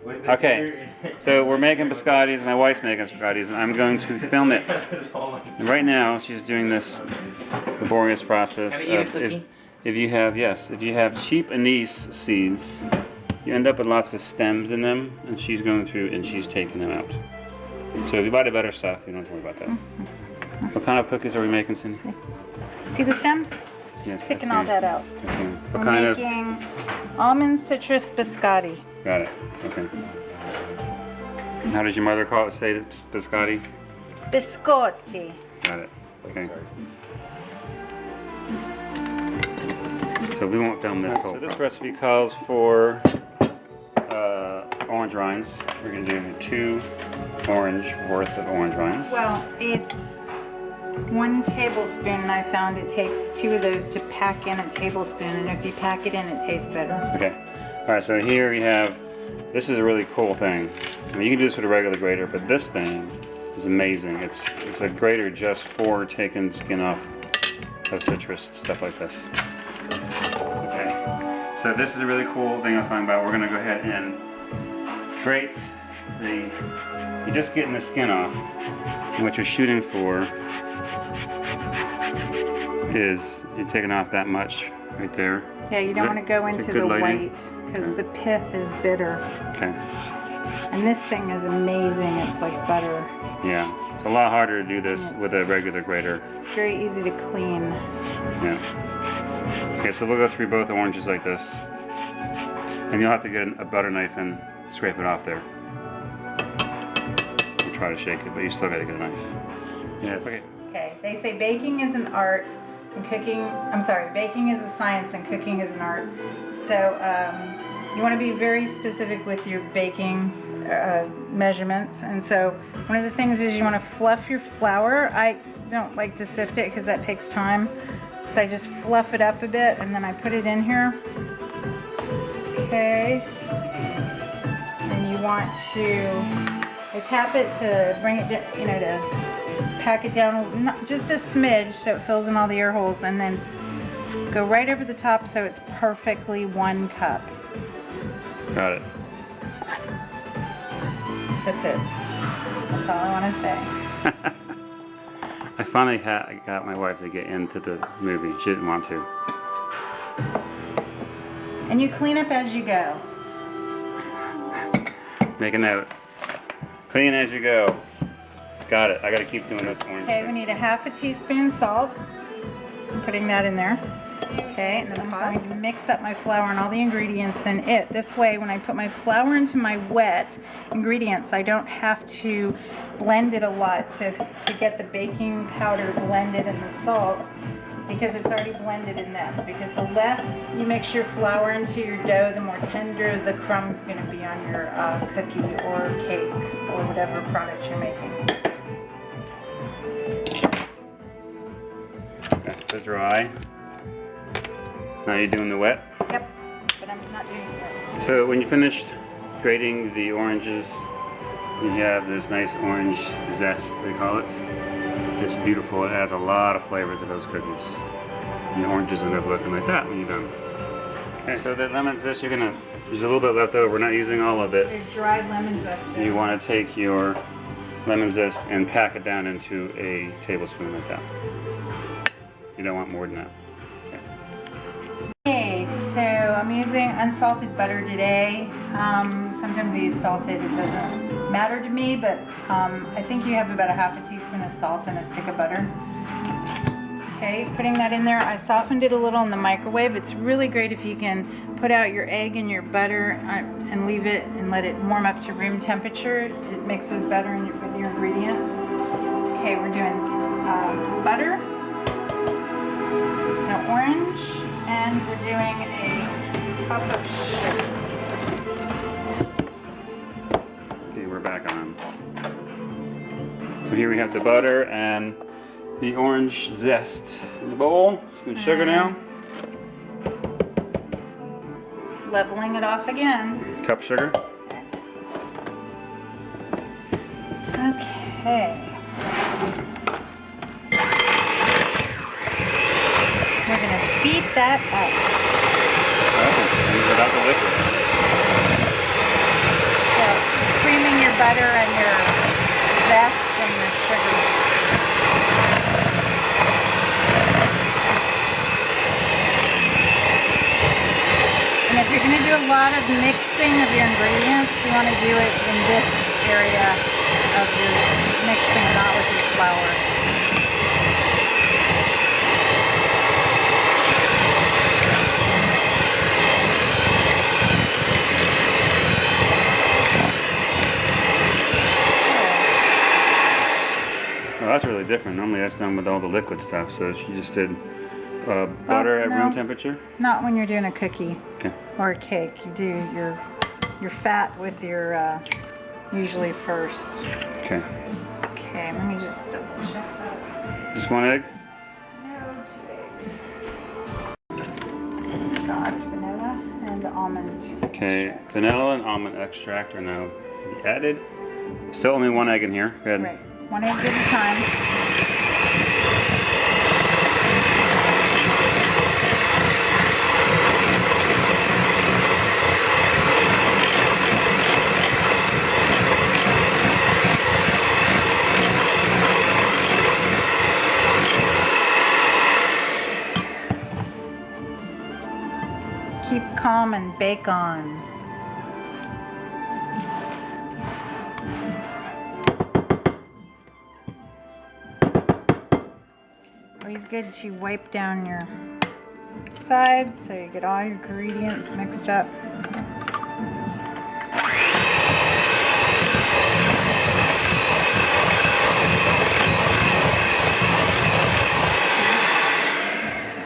Okay, so we're making biscottis. My wife's making biscottis, and I'm going to film it. And right now, she's doing this laborious process. Can I eat a cookie? If you have cheap anise seeds, you end up with lots of stems in them, and she's going through and she's taking them out. So if you buy the better stuff, you don't have to worry about that. What kind of cookies are we making, Cindy? See the stems? Yes, Picking all that out. What kind of? Making Almond Citrus Biscotti. Got it. Okay. And how does your mother call it? Say it, biscotti? Boscotti. Got it. Okay. So we won't film this whole. So this recipe calls for orange rinds. We're going to do 2 orange worth of orange rinds. Well, it's 1 tablespoon, and I found it takes 2 of those to pack in a tablespoon, and if you pack it in, it tastes better. Okay. All right. So here we have. This is a really cool thing. I mean, you can do this with a regular grater, but this thing is amazing. It's a grater just for taking skin off of citrus, stuff like this. Okay. So this is a really cool thing I was talking about. We're gonna go ahead and grate you're just getting the skin off. And what you're shooting for is you're taking off that much right there. Yeah, you don't want to go into the white because the pith is bitter. Okay. And this thing is amazing. It's like butter. Yeah. It's a lot harder to do this with a regular grater. Very easy to clean. Yeah. Okay, so we'll go through both oranges like this. And you'll have to get a butter knife and scrape it off there. And try to shake it, but you still gotta get a knife. Yes. Okay. Okay, they say baking is an art and baking is a science and cooking is an art. So you want to be very specific with your baking measurements. And so one of the things is you want to fluff your flour. I don't like to sift it because that takes time. So I just fluff it up a bit and then I put it in here. Okay. And you want to tap it to bring it down, to pack it down just a smidge so it fills in all the air holes, and then go right over the top so it's perfectly 1 cup. Got it. That's it. That's all I want to say. I finally got my wife to get into the movie. She didn't want to. And you clean up as you go. Make a note. Clean as you go. Got it. I gotta keep doing this orange. Okay, we need a 1/2 teaspoon salt. I'm putting that in there. Okay, and then I'm going to mix up my flour and all the ingredients in it. This way, when I put my flour into my wet ingredients, I don't have to blend it a lot to get the baking powder blended in the salt, because it's already blended in this. Because the less you mix your flour into your dough, the more tender the crumb's going to be on your cookie or cake or whatever product you're making. That's the dry. Now you're doing the wet? Yep, but I'm not doing it yet. So when you finished grating the oranges, you have this nice orange zest, they call it. It's beautiful. It adds a lot of flavor to those cookies. And the oranges end up looking like that when you're done. Okay, so the lemon zest, there's a little bit left over. We're not using all of it. There's dried lemon zest. You want to take your lemon zest and pack it down into a tablespoon like that. You don't want more than that. Okay, so I'm using unsalted butter today. Sometimes I use salted, it doesn't matter to me, but I think you have about a 1/2 teaspoon of salt and a stick of butter. Okay, putting that in there. I softened it a little in the microwave. It's really great if you can put out your egg and your butter and leave it and let it warm up to room temperature. It mixes better with your ingredients. Okay, we're doing butter, an orange, and we're doing a cup of sugar. Okay, we're back on. So here we have the butter and the orange zest in the bowl. Some sugar now. Leveling it off again. Cup sugar. Okay. We're going to beat that up. Oh, and without the liquid. butter and your zest and your sugar. And if you're going to do a lot of mixing of your ingredients, you want to do it in this area of your mixing, not with your flour. Well, that's really different. Normally that's done with all the liquid stuff, so she just did butter at room temperature? Not when you're doing a cookie Okay. or a cake. You do your fat with your usually first. Okay. Okay, let me just double check that. Just one egg? No, 2 eggs. Got vanilla and almond. Okay, extracts. vanilla and almond extract are now added. Still only one egg in here. Go ahead. Right, 1 egg at a time. Keep calm and bake on. Always good to wipe down your sides so you get all your ingredients mixed up.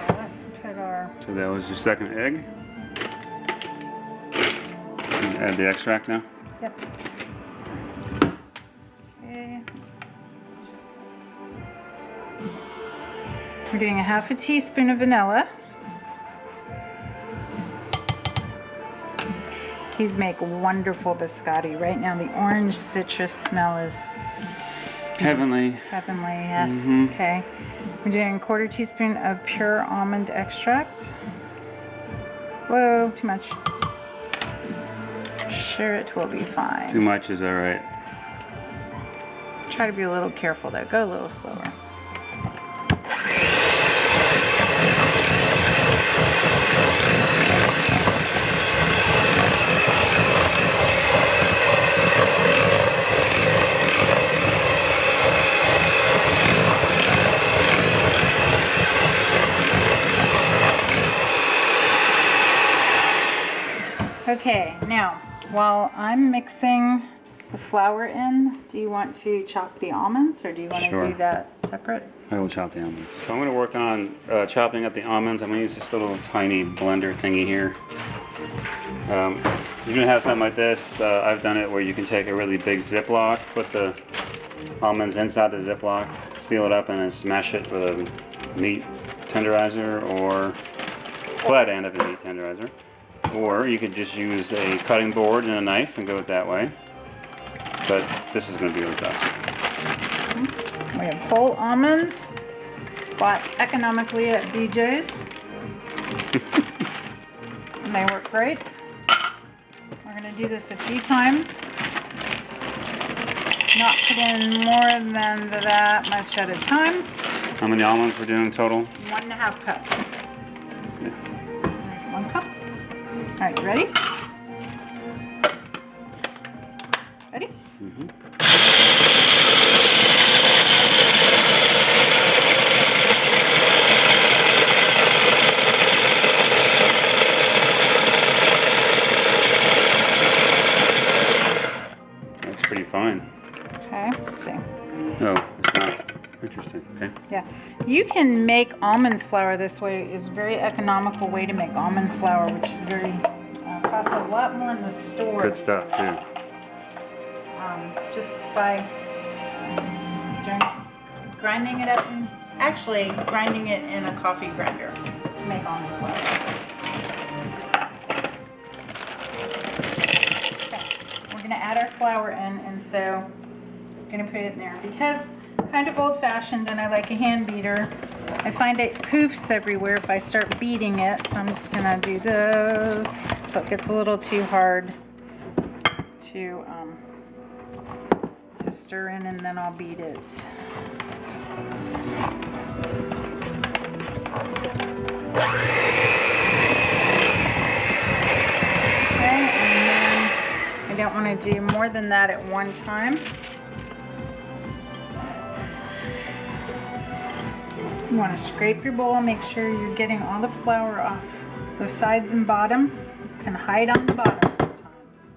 Let's put our... So that was your second egg. And add the extract now. Yep. Okay. We're doing a half a teaspoon of vanilla. These make wonderful biscotti. Right now the orange citrus smell is Heavenly. heavenly, yes. Mhm. Okay. We're doing a 1/4 teaspoon of pure almond extract. Whoa, too much. Sure, it will be fine. Too much is alright. Try to be a little careful though. Go a little slower. Okay, now while I'm mixing the flour in, do you want to chop the almonds or do you want Sure. to do that separate? I will chop the almonds. So I'm going to work on chopping up the almonds. I'm going to use this little tiny blender thingy here. You're going to have something like this. I've done it where you can take a really big Ziploc, put the almonds inside the Ziploc, seal it up, and then smash it with a meat tenderizer or flat end of a meat tenderizer. Or you could just use a cutting board and a knife and go it that way. But this is going to be really fast. We have whole almonds, bought economically at BJ's. And they work great. We're going to do this a few times. Not put in more than that much at a time. How many almonds we're doing total? 1.5 cups. Yeah. 1 cup. All right, you ready? Ready? Mm-hmm. That's pretty fine. Okay, let's see. Oh, it's not. Interesting. Okay. Yeah, you can make almond flour this way. It's a very economical way to make almond flour, which is very costs a lot more in the store. Good stuff too. Just by grinding it up, and actually grinding it in a coffee grinder to make almond flour. Okay, we're gonna add our flour in, and so I'm gonna put it in there because kind of old-fashioned, and I like a hand beater. I find it poofs everywhere if I start beating it, so I'm just gonna do this till it gets a little too hard to to stir in, and then I'll beat it. Okay, and then I don't want to do more than that at one time. You want to scrape your bowl, make sure you're getting all the flour off the sides and bottom. You can hide on the bottom sometimes.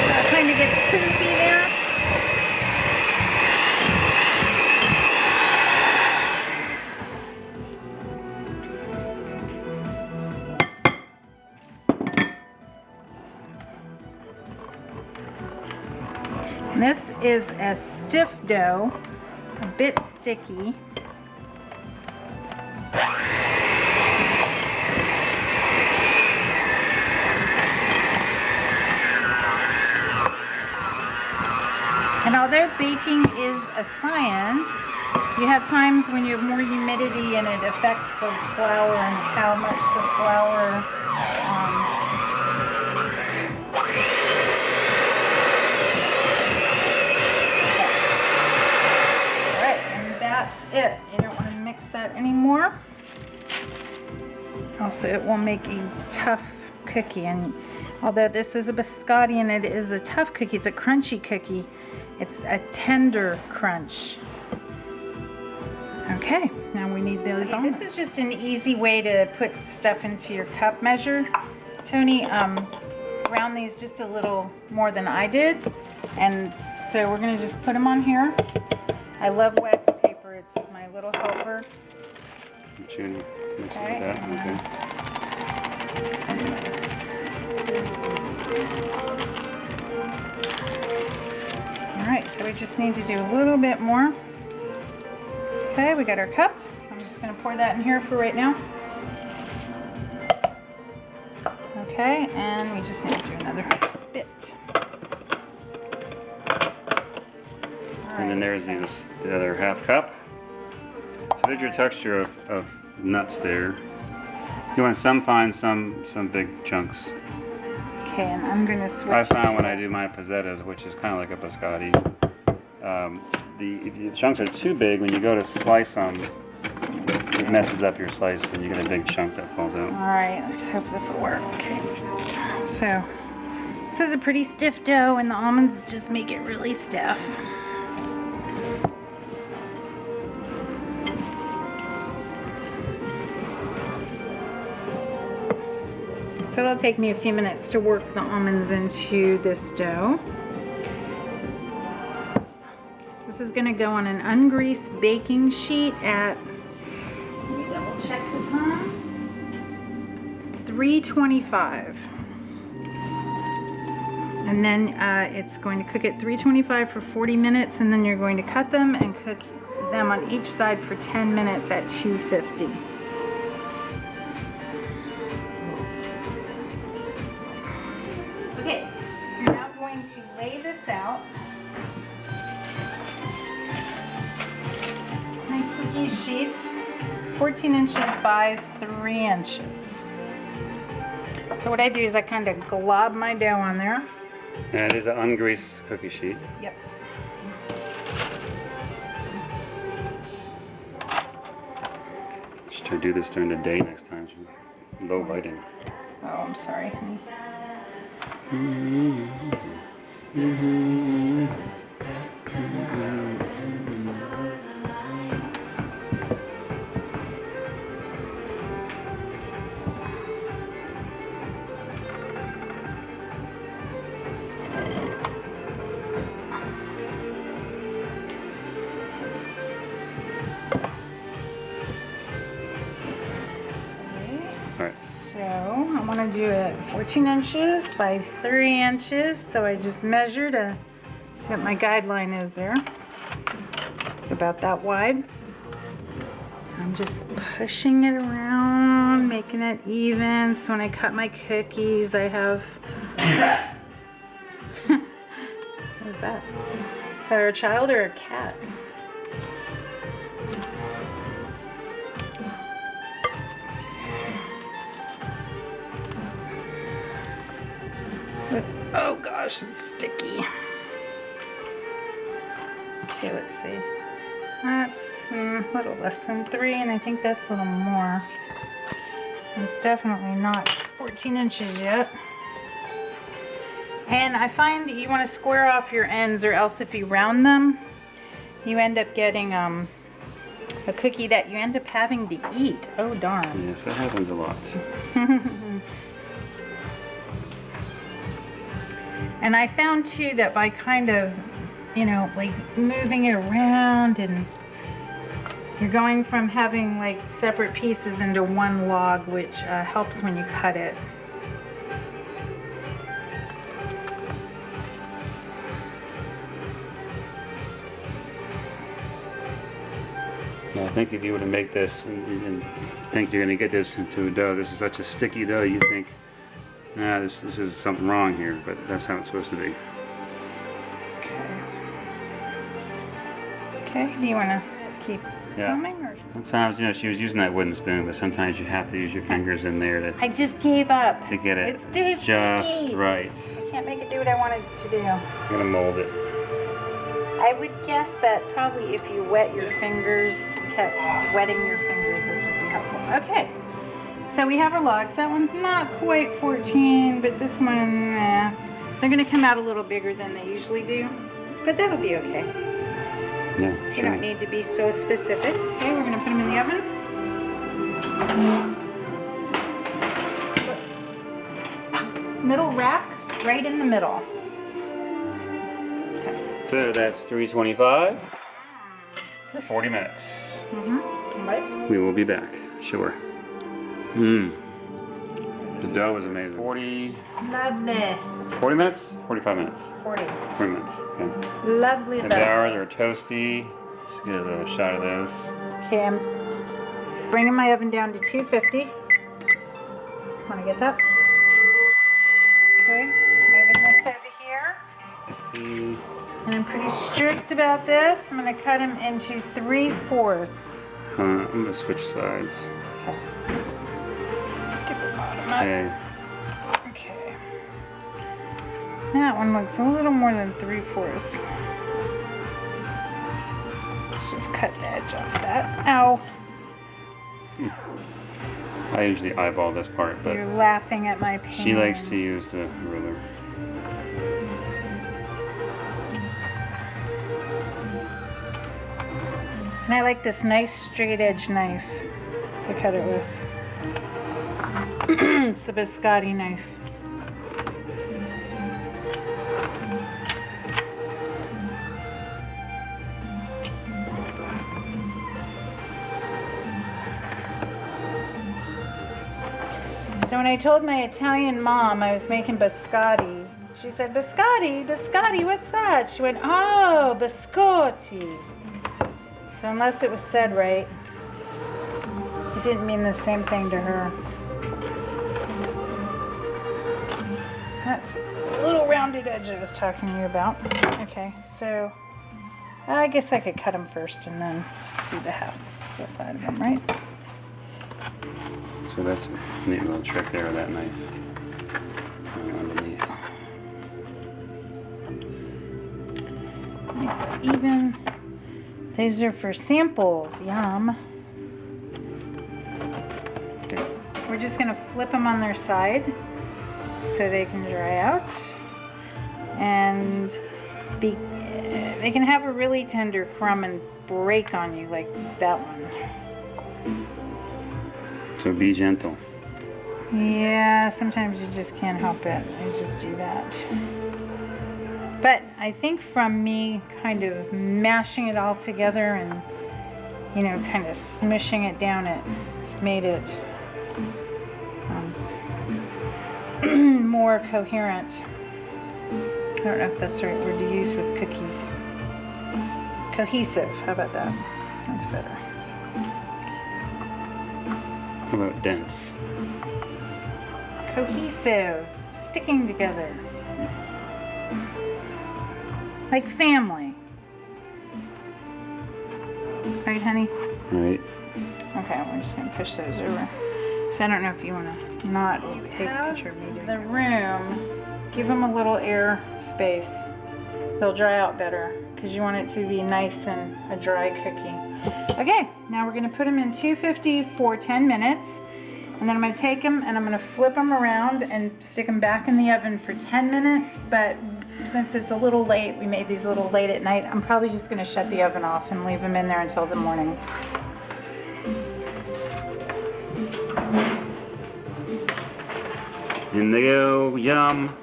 That kind of gets poofy there. This is a stiff dough, a bit sticky. And although baking is a science, you have times when you have more humidity and it affects the flour and how much the flour that's it. You don't want to mix that anymore. Also, it will make a tough cookie. And although this is a biscotti and it is a tough cookie, it's a crunchy cookie. It's a tender crunch. Okay, now we need those on. This is just an easy way to put stuff into your cup measure. Tony ground these just a little more than I did. And so we're going to just put them on here. I love wax paper. It's my little helper. Okay. Okay. Alright, so we just need to do a little bit more. Okay, we got our cup. I'm just going to pour that in here for right now. Okay, and we just need to do another bit. And then there's the other half cup. So there's your texture of nuts there. You want some fine, some big chunks. Okay, and I'm going to switch. I found when I do my pezzettas, which is kind of like a biscotti, if the chunks are too big, when you go to slice them, it messes up your slice and you get a big chunk that falls out. Alright, let's hope this will work. Okay, so this is a pretty stiff dough and the almonds just make it really stiff. So it'll take me a few minutes to work the almonds into this dough. This is going to go on an ungreased baking sheet at, let me double check the time, 325. And then it's going to cook at 325 for 40 minutes, and then you're going to cut them and cook them on each side for 10 minutes at 250. Okay, I'm now going to lay this out. My cookie sheets, 14 inches by 3 inches. So what I do is I kind of glob my dough on there. And it is an ungreased cookie sheet. Yep. Should I do this during the day next time? Low lighting. Oh, I'm sorry, honey. Alright. So I want to do it 14 inches by 3 inches. So I just measured to see what my guideline is there. It's about that wide. I'm just pushing it around around, making it even, so when I cut my cookies, I have... What is that? Is that a child or a cat? Oh gosh, it's sticky. Okay, let's see. That's a little less than 3, and I think that's a little more. It's definitely not 14 inches yet. And I find you want to square off your ends, or else if you round them, you end up getting a cookie that you end up having to eat. Oh darn. Yes, that happens a lot. And I found too that by kind of, you know, like moving it around, and you're going from having like separate pieces into one log, which helps when you cut it. Yeah, I think if you were to make this and think you're going to get this into a dough, this is such a sticky dough, you think, nah, this is something wrong here, but that's how it's supposed to be. Okay, do you want to keep filming? Or? Sometimes, you know, she was using that wooden spoon, but sometimes you have to use your fingers in there to I just gave up. get it It's too just sticky. right. I can't make it do what I wanted it to do. I'm going to mold it. I would guess that probably if you wet your fingers, kept wetting your fingers, this would be helpful. Okay, so we have our logs. That one's not quite 14, but this one, they're going to come out a little bigger than they usually do, but that'll be okay. Yeah, You sure. don't need to be so specific. Okay, we're going to put them in the oven. Middle rack, right in the middle. So that's 325 for 40 minutes. Right. We will be back, sure. The dough is amazing. 40 Lovely. minutes? 45 minutes? 40. 40 minutes, okay. Lovely. And they are, they're toasty. Let's get a little shot of those. Okay, I'm bringing my oven down to 250. Want to get that? Okay, moving this over here. 50. And I'm pretty strict about this. I'm going to cut them into 3/4. I'm going to switch sides. Get the bottom up. Okay. Okay. That one looks a little more than 3/4. Let's just cut the edge off that. Ow. I usually eyeball this part, but You're laughing at my pain. she likes to use the ruler. And I like this nice straight edge knife to cut it with. It's the Boscotti knife. So when I told my Italian mom I was making biscotti, she said, Biscotti, biscotti, what's that? She went, oh, biscotti. So unless it was said right, it didn't mean the same thing to her. That's the little rounded edge I was talking to you about. Okay, so I guess I could cut them first and then do the the side of them, right? So that's a neat little trick there with that knife. Underneath. Even. These are for samples. Yum. We're just going to flip them on their side so they can dry out. And they can have a really tender crumb and break on you like that one. So be gentle. Yeah, sometimes you just can't help it. I just do that. But I think from me kind of mashing it all together and, you know, kind of smushing it down, it's made it more coherent. I don't know if that's the right word to use with cookies. Cohesive, how about that? That's better. How about dense? Cohesive, sticking together. Like family. Right, honey? Right. Okay, we're just gonna push those over. So I don't know if you wanna not take a picture of me doing the room. Give them a little air space. They'll dry out better because you want it to be nice and a dry cookie. Okay, now we're gonna put them in 250 for 10 minutes. And then I'm gonna take them and I'm gonna flip them around and stick them back in the oven for 10 minutes. But since it's a little late, we made these a little late at night, I'm probably just gonna shut the oven off and leave them in there until the morning. In they go, yum.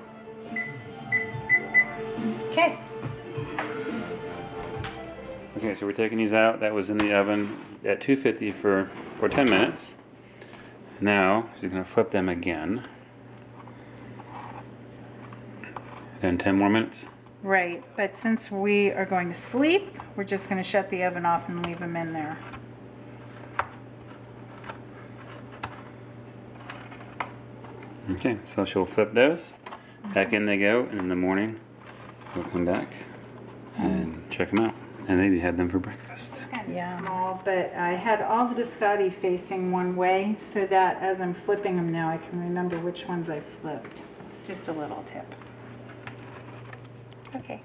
Okay. Okay, so we're taking these out. That was in the oven at 250 for 10 minutes. Now, she's gonna flip them again. And 10 more minutes. Right, but since we are going to sleep, we're just gonna shut the oven off and leave them in there. Okay, so she'll flip those. Back in they go, and in the morning, we'll come back and check them out. And maybe have them for breakfast. Kind of small, but I had all the biscotti facing one way so that as I'm flipping them now, I can remember which ones I flipped. Just a little tip. Okay.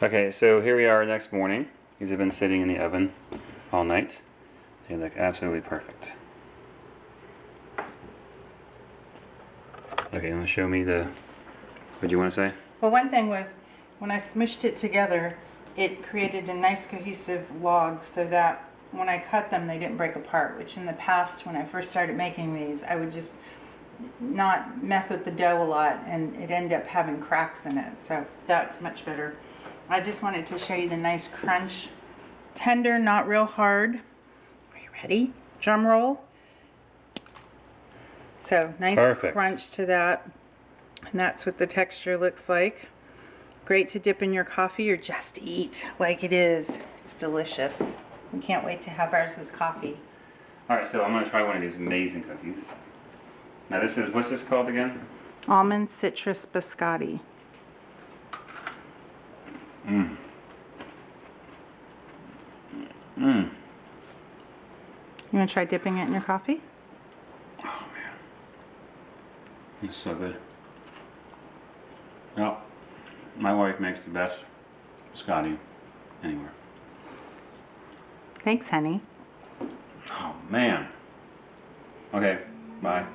Okay, so here we are next morning. These have been sitting in the oven all night. They look absolutely perfect. Okay, you want to show me the, what do you want to say? Well, one thing was when I smushed it together, it created a nice cohesive log so that when I cut them, they didn't break apart, which in the past, when I first started making these, I would just not mess with the dough a lot and it ended up having cracks in it. So that's much better. I just wanted to show you the nice crunch. Tender, not real hard. Are you ready? Drum roll. So nice Perfect. crunch to that. And that's what the texture looks like. Great to dip in your coffee or just eat like it is. It's delicious. We can't wait to have ours with coffee. All right, so I'm gonna try one of these amazing cookies. Now this is, what's this called again? Almond Citrus Biscotti. Mmm. Mmm. You want to try dipping it in your coffee? Oh man, it's so good. Well, my wife makes the best biscotti anywhere. Thanks, honey. Oh man. Okay, bye.